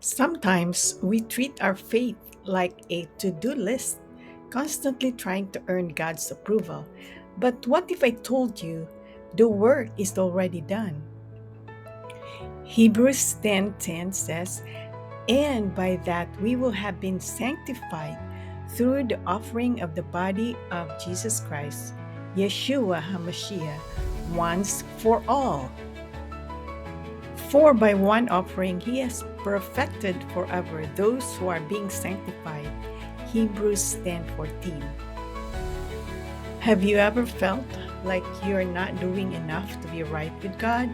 Sometimes we treat our faith like a to do list, constantly trying to earn God's approval. But what if I told you the work is already done? Hebrews 10:10 says, "And by that we will have been sanctified through the offering of the body of Jesus Christ, Yeshua HaMashiach, once for all." For by one offering he has perfected forever those who are being sanctified. Hebrews 10:14. Have you ever felt like you're not doing enough to be right with God?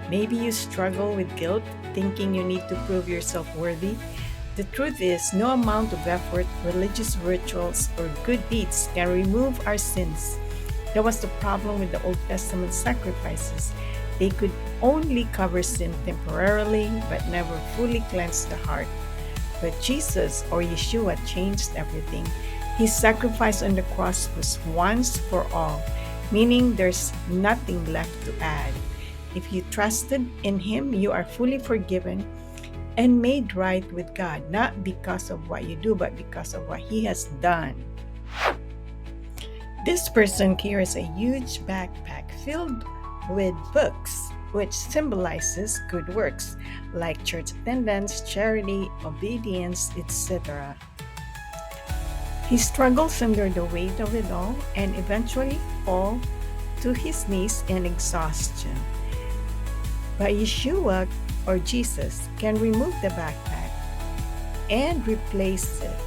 Maybe you struggle with guilt, thinking you need to prove yourself worthy. The truth is, no amount of effort, religious rituals, or good deeds can remove our sins. That was the problem with the Old Testament sacrifices. They could only cover sin temporarily, but never fully cleanse the heart. But Jesus, or Yeshua, changed everything. His sacrifice on the cross was once for all, meaning there's nothing left to add. If you trusted in Him, you are fully forgiven and made right with God, not because of what you do, but because of what He has done. This person carries a huge backpack filled with books, which symbolizes good works like church attendance, charity, obedience, etc. He struggles under the weight of it all and eventually falls to his knees in exhaustion. But Yeshua, or Jesus, can remove the backpack and replace it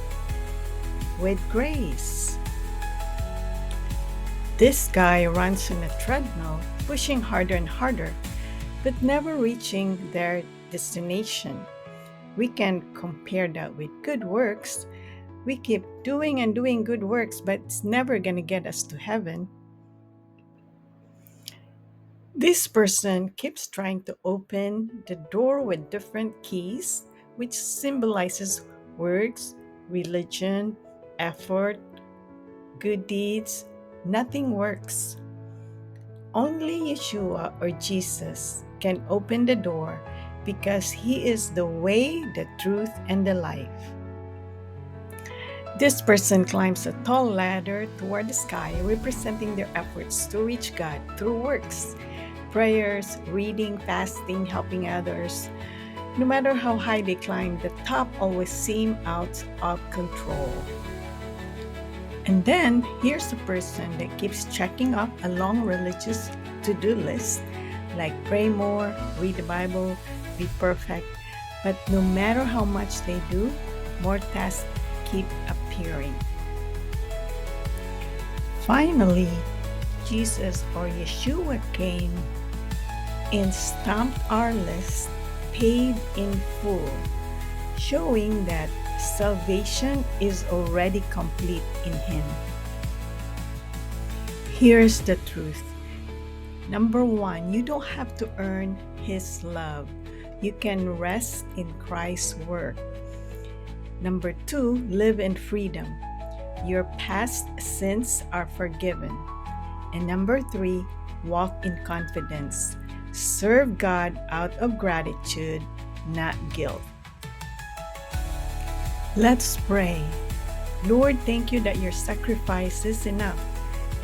with grace. This guy runs on a treadmill, pushing harder and harder, but never reaching their destination. We can compare that with good works. We keep doing and doing good works, but it's never going to get us to heaven. This person keeps trying to open the door with different keys, which symbolizes works, religion, effort, good deeds. Nothing works. Only Yeshua, or Jesus, can open the door because He is the way, the truth, and the life. This person climbs a tall ladder toward the sky, representing their efforts to reach God through works, prayers, reading, fasting, helping others. No matter how high they climb, the top always seems out of control. And then here's a person that keeps checking off a long religious to-do list, like pray more, read the Bible, be perfect. But no matter how much they do, more tasks keep appearing. Finally, Jesus, or Yeshua, came and stamped our list, paid in full, showing that salvation is already complete in Him. Here's the truth. Number one, you don't have to earn His love. You can rest in Christ's work. Number two, live in freedom. Your past sins are forgiven. And number three, walk in confidence. Serve God out of gratitude, not guilt. Let's pray. Lord, thank you that your sacrifice is enough.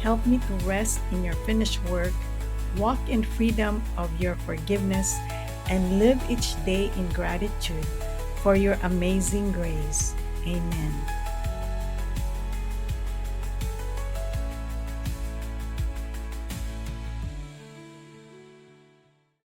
Help me to rest in your finished work, walk in freedom of your forgiveness, and live each day in gratitude for your amazing grace. Amen.